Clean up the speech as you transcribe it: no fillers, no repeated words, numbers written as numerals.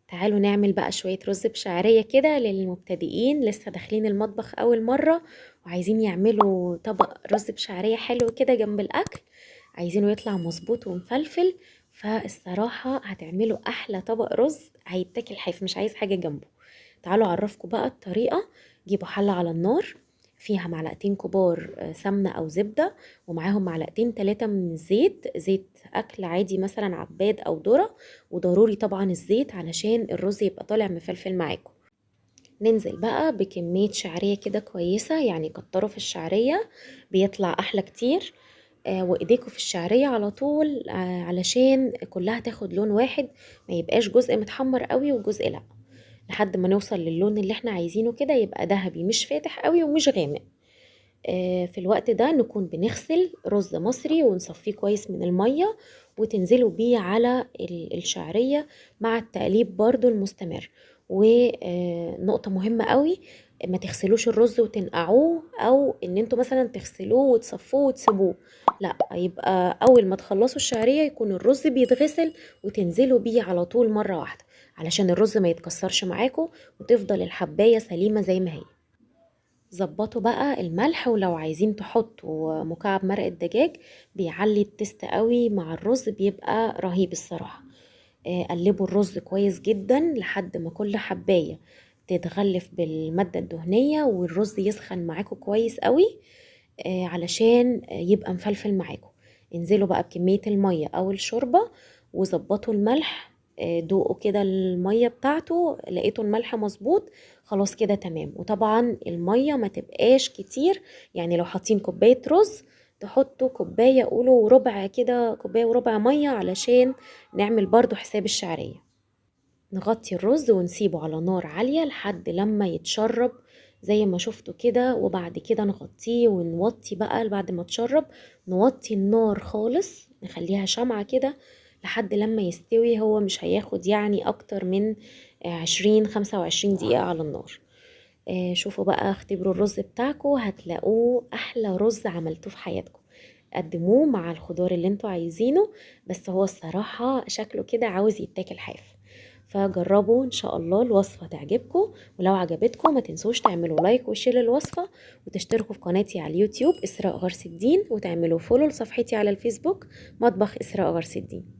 تعالوا نعمل بقى شوية رز بشعرية كده للمبتدئين لسه داخلين المطبخ أول مرة، وعايزين يعملوا طبق رز بشعرية حلو كده جنب الأكل، عايزينه يطلع مظبوط ومفلفل. فالصراحة هتعملوا أحلى طبق رز هيتاكل حاف، مش عايز حاجة جنبه. تعالوا أعرفكم بقى الطريقة. جيبوا حلة على النار، فيها معلقتين كبار سمنة أو زبدة، ومعاهم معلقتين 3 من الزيت، زيت أكل عادي مثلا عباد أو ذرة. وضروري طبعا الزيت علشان الرز يبقى طالع مفلفل معاكم. ننزل بقى بكمية شعرية كده كويسة، يعني كتروا في الشعرية بيطلع أحلى كتير. وإيديكوا في الشعرية على طول علشان كلها تاخد لون واحد، ما يبقاش جزء متحمر قوي وجزء لأ، لحد ما نوصل للون اللي احنا عايزينه كده، يبقى ذهبي مش فاتح قوي ومش غامق. في الوقت ده نكون بنغسل رز مصري ونصفيه كويس من المية، وتنزلوا بيه على الشعرية مع التقليب برضو المستمر. ونقطة مهمة قوي، ما تغسلوش الرز وتنقعوه، او ان انتوا مثلا تغسلوه وتصفوه وتسيبوه. لا، يبقى اول ما تخلصوا الشعرية يكون الرز بيتغسل وتنزلوا بيه على طول مرة واحدة، علشان الرز ما يتكسرش معاكم وتفضل الحباية سليمة زي ما هي. ظبطوا بقى الملح، ولو عايزين تحطوا مكعب مرقة دجاج بيعلي التست قوي مع الرز، بيبقى رهيب الصراحة. قلبوا الرز كويس جدا لحد ما كل حباية تتغلف بالمادة الدهنية والرز يسخن معاكم كويس قوي، علشان يبقى مفلفل معاكم. انزلوا بقى بكمية المية او الشوربة وظبطوا الملح. دوقوا كده المية بتاعته، لقيتوا الملح مظبوط، خلاص كده تمام. وطبعا المية ما تبقاش كتير، يعني لو حاطين كوباية رز تحطوا كوباية، قولوا وربع كده، كوباية وربع مية، علشان نعمل برضو حساب الشعرية. نغطي الرز ونسيبه على نار عالية لحد لما يتشرب زي ما شفتوا كده، وبعد كده نغطيه ونوطي بقى بعد ما تشرب. نوطي النار خالص، نخليها شمعة كده لحد لما يستوي. هو مش هياخد يعني اكتر من 20-25 دقيقة على النار. شوفوا بقى، اختبروا الرز بتاعكم هتلاقوه احلى رز عملتوه في حياتكم. قدموه مع الخضار اللي انتوا عايزينه، بس هو الصراحة شكله كده عاوز يتاكل حاف. فجربوا ان شاء الله الوصفة تعجبكم، ولو عجبتكم ما تنسوش تعملوا لايك وشير للوصفة، وتشتركوا في قناتي على اليوتيوب إسراء غرس الدين، وتعملوا فولو لصفحتي على الفيسبوك مطبخ إسراء غرس الدين.